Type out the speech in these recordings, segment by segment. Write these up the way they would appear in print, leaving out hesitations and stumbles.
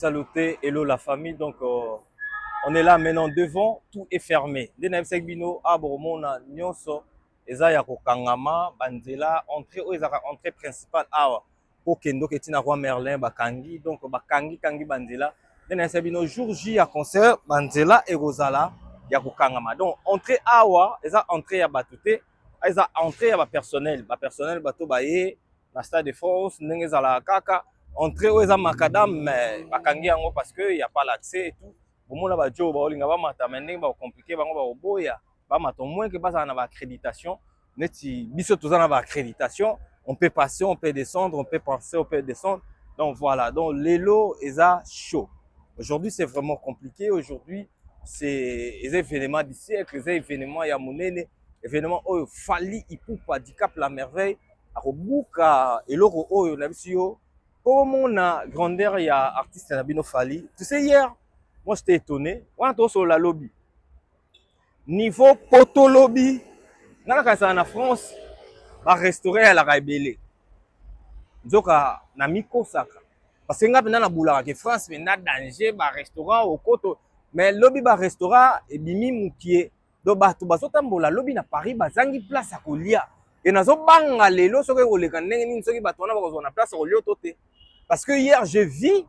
Saluté, hello la famille. Donc, on est là maintenant devant, tout est fermé. Dès que bino abromona nyonso eza ya kokangama banzela entrée o ezaka entrée principale awa po kendo ketina roi Merlin bakangi donc bakangi banzela dès que bino jour J ya concert banzela ekozala ya kokangama donc entrée awa eza entrée ya batute eza entrée ya ba personnel bato baye na stade de France ndenge ezala kaka entrée oyo eza macadam mais bakangi yango parce que y a pas l'accès et tout bomona bajo baolinga bamata mais ndenge bakomplike bango bakoboya bamata moins que bazala na baccréditation neti biso toza na baccréditation on peut passer, on peut descendre, on peut passer, on peut descendre. Donc voilà, donc l'élo eza chaud. Aujourd'hui c'est vraiment compliqué, aujourd'hui c'est les événements du siècle, les événements ya monene, événements oyo fali ipupa handicap la merveille akobuka eloko oyo na biso yo po mona grandeur ya artiste na bino fali. Tu sais hier moi j'étais étonné wana toso la lobby niveau poto lobby naka ça na France ba restaurer à la ebele nzoka na mikosaka parce que nga pena na bulaka ke France mais na danger ba restaurant au koto mais lobby ba restaurant ebimi mukie do bato bazotambola lobby na Paris bazangi place ya kolia et nazobanga lelo soki koleka ndenge nini soki bato wana bakozwa na place ya kolia to te parce que hier je vis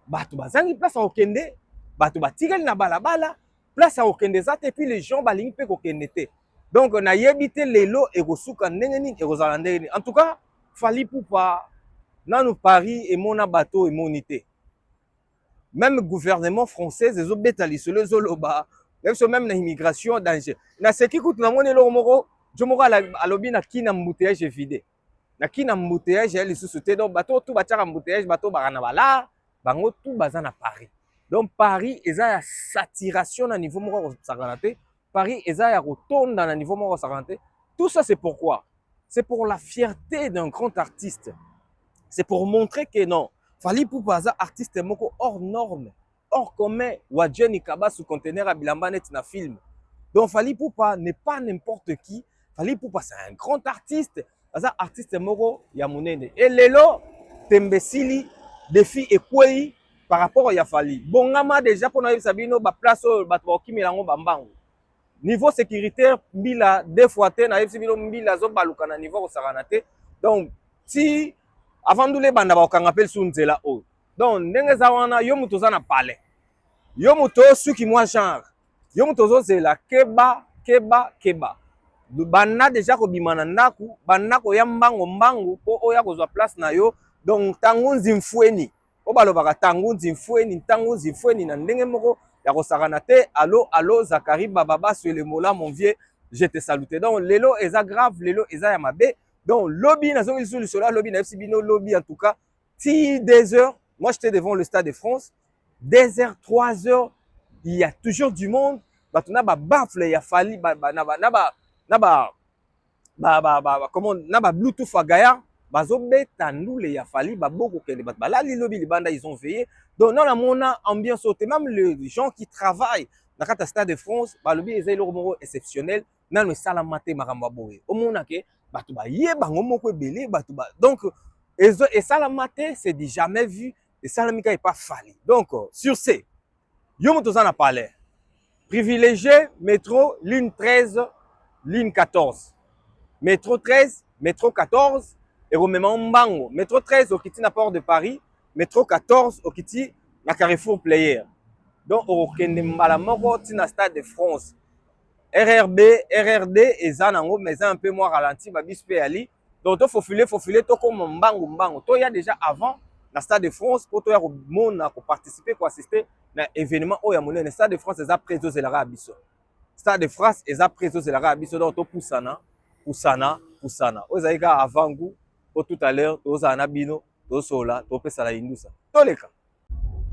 bato bazangi place ya kokende bato batikali na balabala place ya kokende eza te puis les gens balingi mpe kokende te donc nayebi te lelo ekosuka ndenge nini ekozala ndenge nini en tout cas fali pupa nanu Paris emona bato emoni te même gouvernement français ezobeta lisolo ezoloba même na immigration danger na seki kutu namoni eloko moko jo moko alobi na kina mbouteillage vide na kina mbouteillage ya lisusu te donc bato tu batiaka mbouteillage bato baka na bala bango tu baza na Paris donc Paris eza ya saturation na niveau moko kosakana te Paris eza ya kotonda na niveau moko kosakana te tout ça c'est pourquoi c'est pour la fierté d'un grand artiste c'est pour montrer que non Fally Ipupa aza artiste moko hors norme hors commun wa Jenny Kaba sous conteneur à bilamba net na film donc Fally Ipupa n'est pas n'importe qui Fally Ipupa c'est un grand artiste aza artiste moko ya monene et lelo tembesili défi ekwei par rapport ya Fally bongama déjà pour na sabino ba place bato bakimela ngo bambango niveau sécuritaire mbila deux fois te na yebisi bino mbila zo baluka na niveau kosakana te donc si avant ndule banda bakanga pe su nzela oyo donc ndenge za wana yo muto za na palais yo muto suki moi genre yo muto zo zela keba banda déjà ko bimana ndaku bandako ya mbango po oya kozwa place na yo donc tangu nzimfueni o balobaka tangu nzimfueni na ndenge moko ya kosakana te allo Zakari Bababa sur le mola mon vieux je te salute donc lelo eza grave lelo eza ya mabe donc lobby nazongi sur le sola lobby na bino lobby en tout cas si 2 heures moi j'étais devant le stade de France 2 heures 3 heures il y a toujours du monde bato na ba baffle ya Fally comment na ba bluetooth agaya bazobeta ndule ya Fally baboko kende bato balali lobby libanda ils ont veillé donc non la mona ambiance autre même les gens qui travaillent na kata stade de France balobi eza eloko moko exceptionnel nano esala te makambo boye omona ke bato baye bango moko ebele bato ba donc esala te c'est du jamais vu esala mika pas Fally donc sur ce yo moto za na palais privilégié métro ligne 13 ligne 14 métro 13 métro 14 et remema mbango métro 13 okiti na port de Paris métro 14 okiti na Carrefour Player donc okende mbala moko tina stade de France RRD eza nango mais eza un peu moins ralenti babis pe ali donc to faufile to comme mbango to ya déjà avant na stade de France pour to ya ko mona ko participer ko assister na événement oyo ya monene stade de France eza préso zelara biso stade de France eza préso zelara biso donc to pusana ozaika avant goût pour tout à l'heure toza na bino to sola to pesa la indusa toleka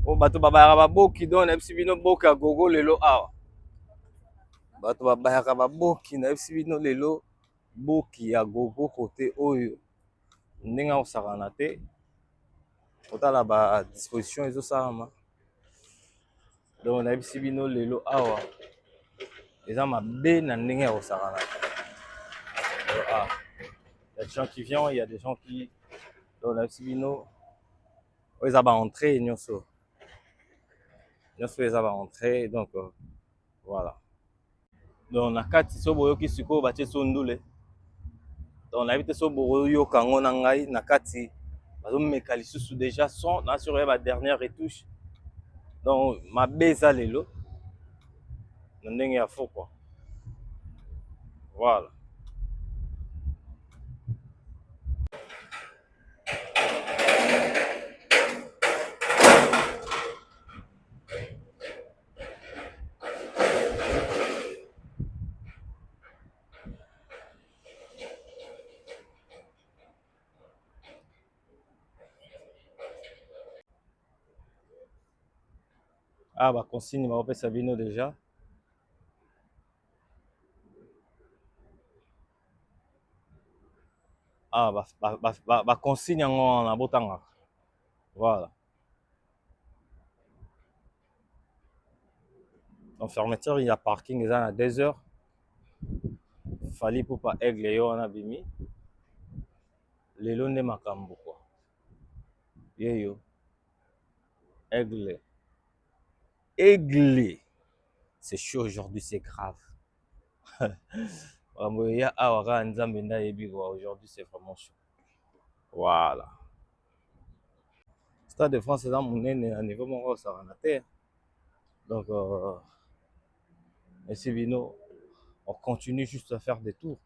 o bato babayaka baboki donc na bisi bino boka gogo lelo awa bato babayaka baboki na bisi bino lelo boki ya gogo kote oyo ndenge akosakana te kotala ba disposition ezosalama donc na bisi bino lelo awa eza mabe na ndenge ya kosakana il y a des gens qui viennent, il y a des gens qui donc na bisi bino oyo eza ba entrée nyonso nyonso eza ba entrée donc voilà. Donc na kati so boyoki sikoyo batie so ndule, donc nayebi te so boyoka yango na ngai na kati bazomeka lisusu déjà son na sur ba dernière retouche, donc mabe eza lelo na ndenge ya faux quoi. Voilà. Ah ba consigne bakopesa bino déjà. Ah ba consigne yango na botanga. Voilà. Donc fermeture il y a parking eza na 2 heures. Fali pupa aigle yo wana bimi. Lelo nde makambo quoi. Yeyo. Aigle. Aigle. C'est chaud aujourd'hui, c'est grave. Aujourd'hui, c'est vraiment chaud. Voilà. Stade de France, c'est dans mon à niveau mon terre. Donc, merci Bino. On continue juste à faire des tours.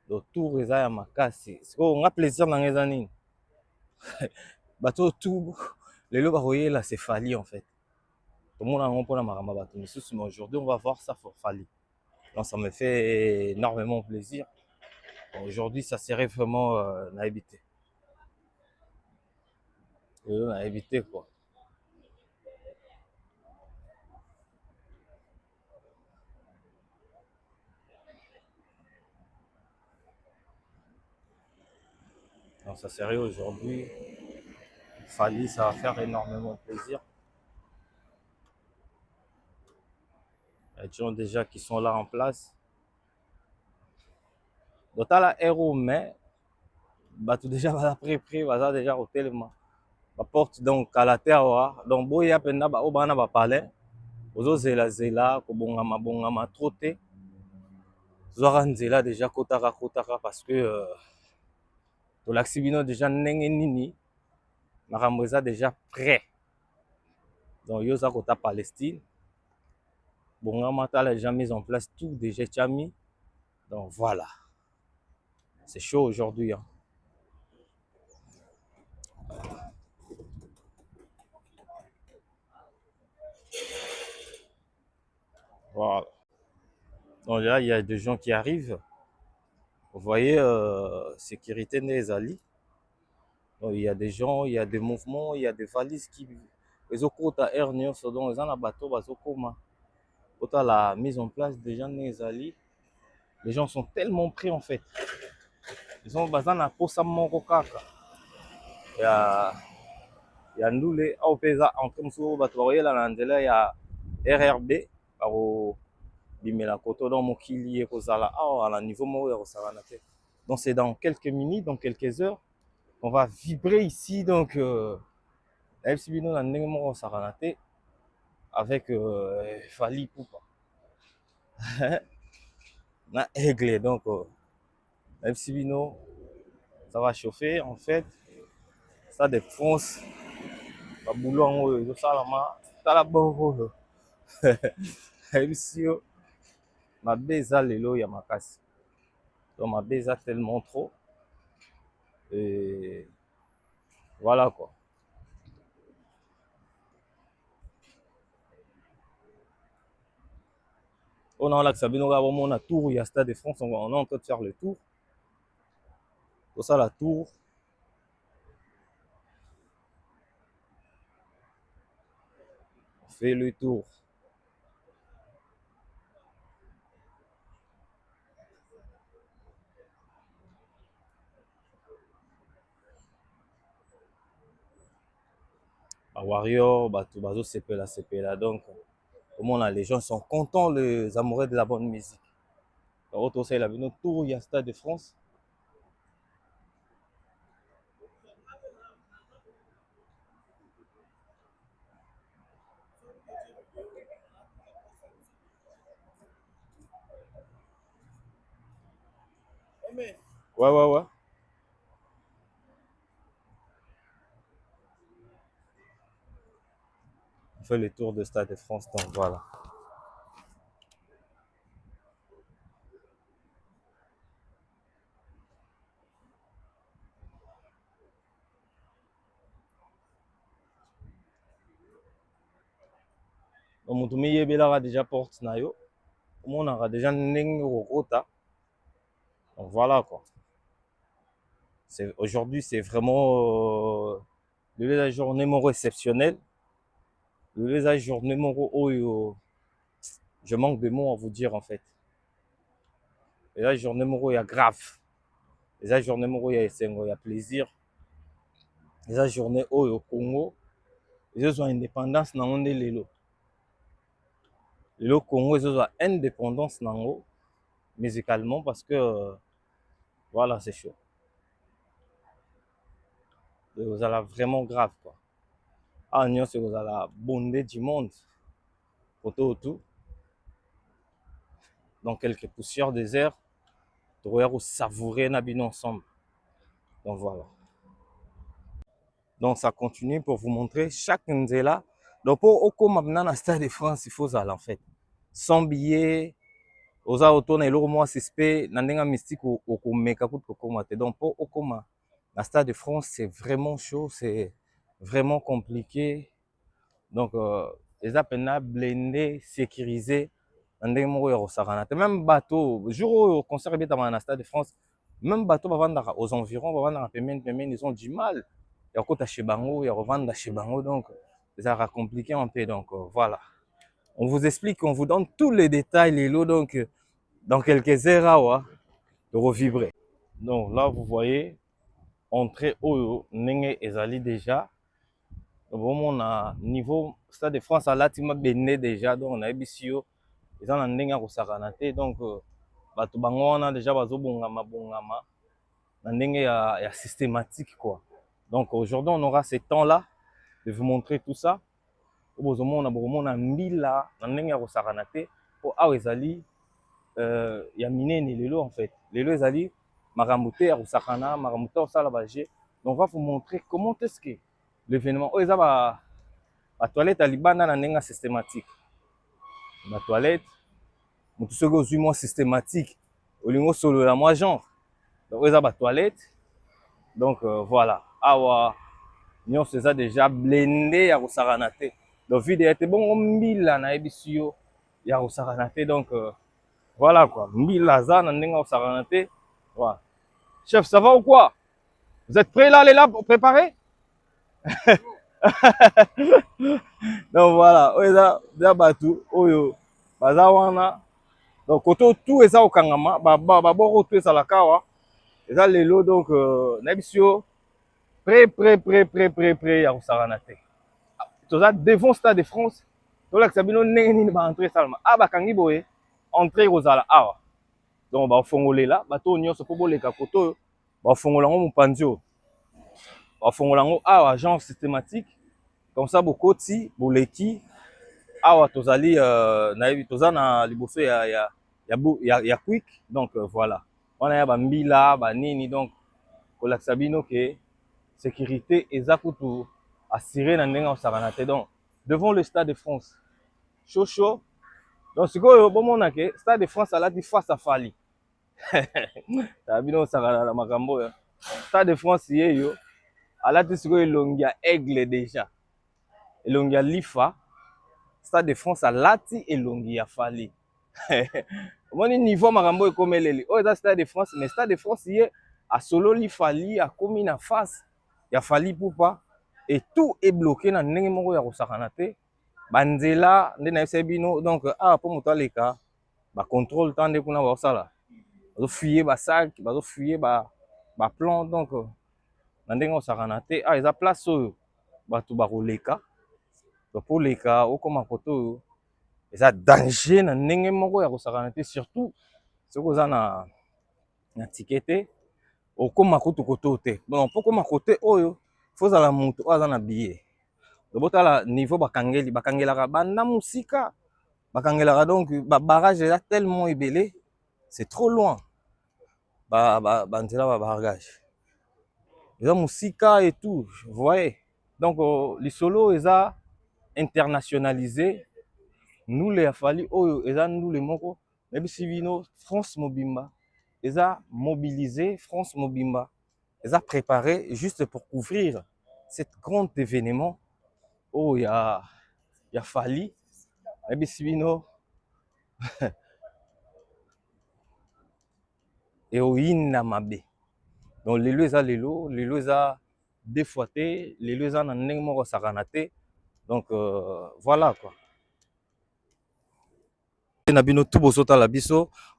Le tour, ils ont ma casse. On a plaisir dans les années. Bateau tout. Les lots là, c'est Fali en fait. Tout le monde a un peu la marama bateau. Mais aujourd'hui, on va voir ça pour Fali. Donc, ça me fait énormément plaisir. Aujourd'hui, ça serait vraiment à éviter. À éviter quoi. Donc, ça serait aujourd'hui. Fali, ça va faire énormément plaisir. Il y a des gens déjà qui sont là en place. Donc, tu as la héros, mais tu déjà préparé, tu déjà au tellement. La porte donc à la terre, donc boya penda ba obana ba palais. Ozo zela zela ko bongama troté. Zora nzela déjà kotaka parce que to l'axibino déjà ndenge nini. Makambo eza déjà prêt. Donc yo za kota Palestine. Bongama tala déjà mis en place tout déjà chami. Donc voilà. C'est chaud aujourd'hui hein. Voilà. Donc là, il y a des gens qui arrivent. Vous voyez, sécurité des alliés. Donc, il y a des gens, il y a des mouvements, il y a des valises qui. Les autres à air donc ils ont un bateau, la mise en place des gens des alliés. Les gens sont tellement prêts en fait. Ils ont besoin de posa moko kaka. Il y a nous les opésa en train de bateau là dans il y a RRB au bimela koto dans mokili et kozala à la niveau moko ya kosala na tête. Donc c'est dans quelques minutes, dans quelques heures, on va vibrer ici. Donc, la FC Bino na ndenge moko kosala te avec Fali Poupa. Na aigle. Donc, la FC Bino, ça va chauffer en fait. Ça de France. Ba boulot en ça la bonne. MC ma beza lelo ya makasi. Donc ma beza tellement trop. Et voilà quoi. On a là que Sabino on a tour, il y a Stade de France, on est en train de faire le tour. Pour ça la tour. On fait le tour. À Warrior, bazo sepela donc comment les gens sont contents, les amoureux de la bonne musique. Donc on il a venu tour, il y a Stade de France. Ouais, ouais, ouais. On fait le tour de Stade de France, donc voilà. Donc, mon tourné, il y a déjà porte nayo. On aura déjà n'eng rota. Donc voilà quoi. Aujourd'hui, c'est vraiment le journée numéro exceptionnel. Le journée numéro oh, je manque de mots à vous dire en fait. Le journée numéro il y a grave. Les journée numéro il y a il y a plaisir. Les journée au Congo, ils ont indépendance dans le lelo. Le Congo, ils ont indépendance dans musicalement parce que voilà, c'est chaud. Vous allez vraiment grave quoi. Ah, nous, c'est vous allez bonder du monde. Autour. Dans quelques poussières déserts, tu vas savourer Nabino ensemble. Donc voilà. Donc ça continue pour vous montrer chaque nzela. Donc pour au maintenant dans le Stade de France, il faut aller en fait. Sans billet, aux autos na eloko moi suspect na ndenga mystique au komeka kutu kokomate. Donc pour au koma na Stade de France, c'est vraiment chaud, c'est vraiment compliqué. Donc les appels blindés, sécurisés. Même bateau, jour où au concert est à Stade de France, même bateau aux environs, ils ont du mal. Il y a côté chez Bango, il y a revendre chez Bango, donc ça va compliquer un peu. Donc voilà. On vous explique, on vous donne tous les détails, les lots, donc dans quelques heures, de revibrer. Donc là, vous voyez, entrée au Nenge Ezali déjà. Vraiment, on a niveau Stade de France, à l'atima béné déjà, donc on a Ebisio. Ils ont un ndenge kosakana te donc bato bango wana déjà bazobongama bongama na ndenge ya systématique quoi. Donc aujourd'hui on aura ce temps là de vous montrer tout ça. Bozomona bokomona mbila na ndenge kosakana te po awa ezali ya minene lelo en fait. Lelo ezali makambo te ya kosakana makambo te osala baje. Donc on va vous montrer comment est-ce que l'événement oyo eza ba toilette ya libanda na ndenge systématique. Ba toilette motu soki ozwi mwa systématique olingi osolola mwa genre donc eza batoilette donc voilà awa nyonso eza déjà blende ya kosakana te donc vide ete bongo mbila nayebisi yo ya kosakana te donc voilà quoi mbila aza na ndenge ya kosakana te voilà. Chef, ça va ou quoi? Vous êtes prêts là les là pour préparer? Donc voilà oyo eza bato oyo baza wana. Donc koto tout eza okangama baboko tout ezalaka awa eza lelo donc nayebisi yo prêt ya kosakana te toza devant Stade de France tolakisa bino ndenge nini baentrée esalama awa bakangi boye entrée kozala awa donc bafongolela bato oyo nyonso mpo boleka koto oyo bafongola yango mopanzi oyo bafongola yango awa genre systématique comme ça bokoti boleki awa tozali nayebi toza na liboso ya quick donc voilà wana ya bambila banini donc kolakisa bino ke sécurité eza kutu assuré na ndenge osakana te donc devant le Stade de France chaud donc sikoyo bomona ke Stade de France alati face à Fali tala bino osakana na makambo oyo Stade de France ye yo alati sikoyo elongi ya aigle déjà elongi ya lifa Stade de France alati elongi ya Fali omoni niveau makambo ekomeleli oyo eza Stade de France mais Stade de France ye asololi Fali akomi na face ya Fali Ipupa et tout est bloqué na ndenge moko ya kosakana te banzela nde nayebisa bino donc awa mpo moto aleka bacontrôle temps nde kuna baosala bazofuye basak bazofuye baplan donc na ndenge osakana te awa eza place oyo bato bakoleka mpo leka okoma koto oyo eza danger na ndenge moko ya kosakana te surtout soki oza na ticket te okoma kutu koto te bon mpo koma kote oyo fozala moto oyo aza na billet botala niveau bakangelaka banda mosika bakangelaka donc babarrage eza tellement ebele c'est trop loin banzela ba barragage. Eza musika et tout, vous voyez. Donc les solos eza internationalisé. Nous les afali oyo eza nous les moko. Mais si bino France Mobimba eza mobilisé, France Mobimba eza préparé juste pour couvrir cet grand événement. Oh il y a Fali. Mais si bino et oyina mabe. Donc lelo eza défoité, lelo eza na ndenge moko sakana te. Donc voilà quoi.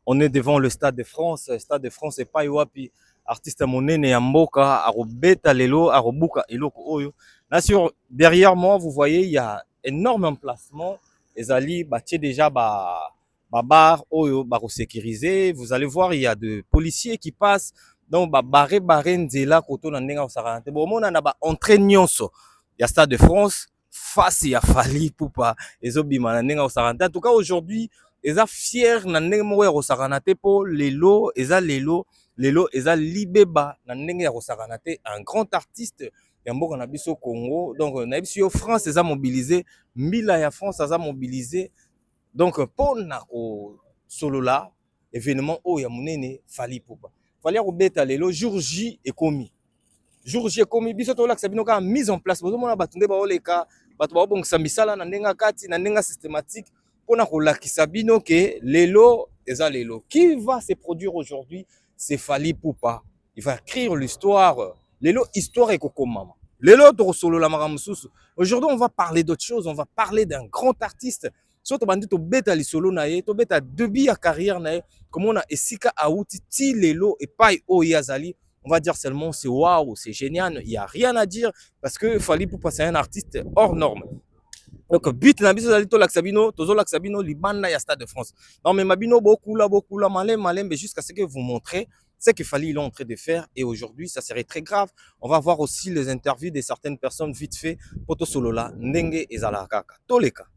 On est devant le Stade de France. Le Stade de France est pas wapi artiste monene ya mboka arobeta lelo arobuka eloko oyo. Là sur derrière moi vous voyez il y a énorme emplacement. Ezali batie déjà bar oyo ba sécurisé. Vous allez voir il y a de policiers qui passent donc barré nzela koto na ndenga osakana te. Bon mona na ba entrée nyonso ya Stade de France face ya Fali Ipupa ezobima na ndenga osakana te. En tout cas aujourd'hui eza fier na ndenge moko ya kosakana te po lelo eza libeba na ndenge ya kosakana te. Un grand artiste ya mboka na biso Congo. Donc na biso France eza mobilisé, mbila ya France eza mobilisé. Donc pona ko solola événement oyo ya monene Fali Ipupa. Fali akobeta lelo jour J ekomi. Jour J ekomi biso to lakisa bino ka mise en place. Bozo mona batunde ba oleka bato ba bongisa misala na ndenga kati na ndenga systématique. Pona kolakisa bino ke lelo eza lelo. Qui va se produire aujourd'hui? C'est Fali Ipupa. Il va écrire l'histoire. Lelo histoire ekokomama. Lelo to solo la maramususu. Aujourd'hui on va parler d'autre chose, on va parler d'un grand artiste. Surtout bandi to beta li solo na ye, to beta debi ya carrière na ye, comme on a esika auti ti lelo et pas o yazali. On va dire seulement c'est waouh, c'est génial, il y a rien à dire parce que Fali Ipupa c'est un artiste hors norme. Donc but na biso zali to laksabino tozo laksabino libanda ya Stade de France. Non mais mabino beaucoup là malem mais jusqu'à ce que vous montrez ce que Fali il est en train de faire et aujourd'hui ça serait très grave. On va voir aussi les interviews de certaines personnes vite fait poto solo là ndenge ezala kaka toleka.